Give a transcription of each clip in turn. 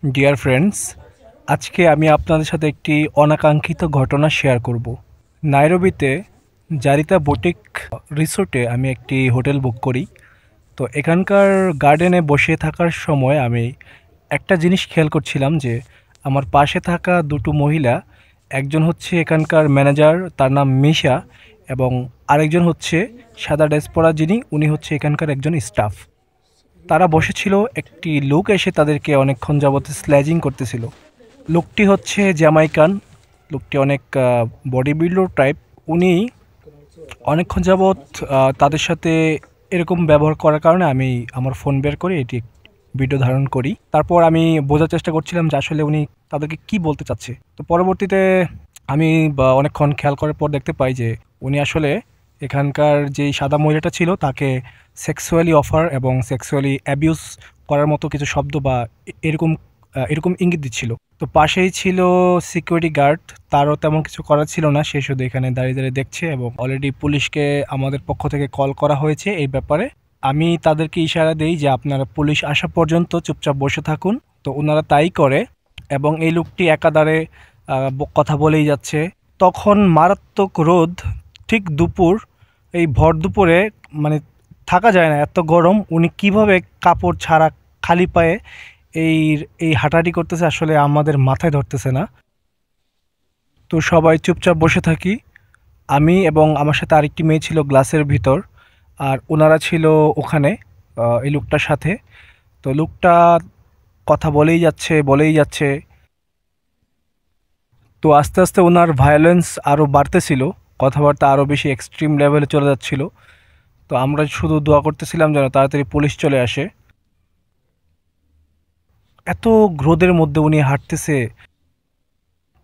Dear friends, আজকে আমি আপনাদের সাথে একটি অনাকাঙ্ক্ষিত ঘটনা শেয়ার করব। নাইরোবিতে জারিতা বুটিক রিসোর্টে আমি একটি হোটেল বুক করি। তো এখানকার গার্ডেনে বসে থাকার সময় আমি একটা জিনিস খেয়াল করছিলাম যে আমার পাশে থাকা দুটো মহিলা, একজন হচ্ছে এখানকার ম্যানেজার, তার নাম মিশা, এবং আরেকজন হচ্ছে সাদা ড্রেস পরা যিনি, উনি হচ্ছে এখানকার একজন স্টাফ। তারা বসেছিল, একটি লোক এসে তাদেরকে অনেকক্ষণ যাবত স্ল্যাজিং করতেছিল। লোকটি হচ্ছে জ্যামাইকান, লোকটি অনেক বডি বিল্ডার টাইপ। উনি অনেকক্ষণ যাবত তাদের সাথে এরকম ব্যবহার করার কারণে আমি আমার ফোন বের করে এটি ভিডিও ধারণ করি। তারপর আমি বোঝার চেষ্টা করছিলাম যে আসলে উনি তাদেরকে কি বলতে চাচ্ছে। তো পরবর্তীতে আমি অনেকক্ষণ খেয়াল করার পর দেখতে পাই যে উনি আসলে এখানকার যেই সাদা মহিলাটা ছিল তাকে সেক্সুয়ালি অফার এবং সেক্সুয়ালি অ্যাবিউজ করার মতো কিছু শব্দ বা এরকম এরকম ইঙ্গিত দিচ্ছিল। তো পাশেই ছিল সিকিউরিটি গার্ড, তারও তেমন কিছু করার ছিল না, সে শুধু এখানে দাঁড়িয়ে দাঁড়িয়ে দেখছে এবং অলরেডি পুলিশকে আমাদের পক্ষ থেকে কল করা হয়েছে এই ব্যাপারে। আমি তাদেরকে ইশারা দেই যে আপনারা পুলিশ আসা পর্যন্ত চুপচাপ বসে থাকুন। তো ওনারা তাই করে এবং এই লোকটি একাধারে কথা বলেই যাচ্ছে। তখন মারাত্মক রোদ, ঠিক দুপুর, এই ভর দুপুরে মানে থাকা যায় না, এত গরম। উনি কিভাবে কাপড় ছাড়া খালি পায়ে এই এই হাঁটাহাঁটি করতেছে আসলে আমাদের মাথায় ধরতেছে না। তো সবাই চুপচাপ বসে থাকি। আমি এবং আমার সাথে আরেকটি মেয়ে ছিল গ্লাসের ভিতর, আর ওনারা ছিল ওখানে এই লোকটার সাথে। তো লোকটা কথা বলেই যাচ্ছে বলেই যাচ্ছে। তো আস্তে আস্তে ওনার ভায়োলেন্স আরও বাড়তেছিল, কথাবার্তা আরও বেশি এক্সট্রিম লেভেলে চলে যাচ্ছিল। তো আমরা শুধু দোয়া করতেছিলাম যেন তাড়াতাড়ি পুলিশ চলে আসে। এত রোদের মধ্যে উনি হাঁটতেছে,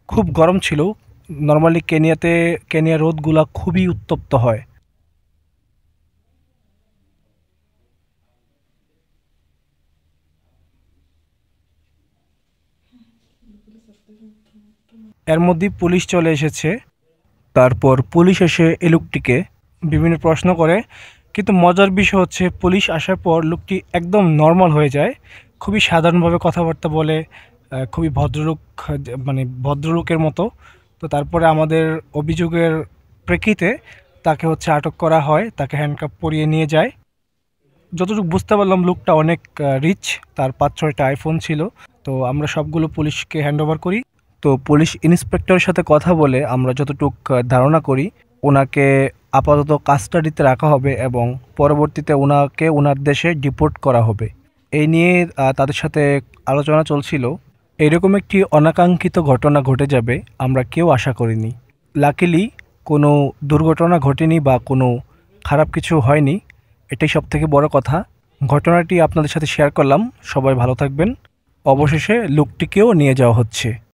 খুব গরম ছিল। নর্মালি কেনিয়া রোদগুলা খুবই উত্তপ্ত হয়। এর মধ্যেই পুলিশ চলে এসেছে। তারপর পুলিশ এসে এই লোকটিকে বিভিন্ন প্রশ্ন করে, কিন্তু মজার বিষয় হচ্ছে পুলিশ আসার পর লোকটি একদম নর্মাল হয়ে যায়, খুবই সাধারণভাবে কথাবার্তা বলে, খুবই ভদ্রলোক, মানে ভদ্রলোকের মতো। তো তারপরে আমাদের অভিযোগের প্রেক্ষিতে তাকে হচ্ছে আটক করা হয়, তাকে হ্যান্ডকাপ পরিয়ে নিয়ে যায়। যতটুকু বুঝতে পারলাম লোকটা অনেক রিচ, তার 5-6টা আইফোন ছিল। তো আমরা সবগুলো পুলিশকে হ্যান্ড ওভার করি। তো পুলিশ ইন্সপেক্টরের সাথে কথা বলে আমরা যতটুক ধারণা করি, ওনাকে আপাতত কাস্টাডিতে রাখা হবে এবং পরবর্তীতে ওনাকে ওনার দেশে ডিপোর্ট করা হবে। এই নিয়ে তাদের সাথে আলোচনা চলছিল। এরকম একটি অনাকাঙ্ক্ষিত ঘটনা ঘটে যাবে আমরা কেউ আশা করিনি। লাকিলি কোনো দুর্ঘটনা ঘটেনি বা কোনো খারাপ কিছু হয়নি, এটাই সবথেকে বড় কথা। ঘটনাটি আপনাদের সাথে শেয়ার করলাম। সবাই ভালো থাকবেন। অবশেষে লোকটিকেও নিয়ে যাওয়া হচ্ছে।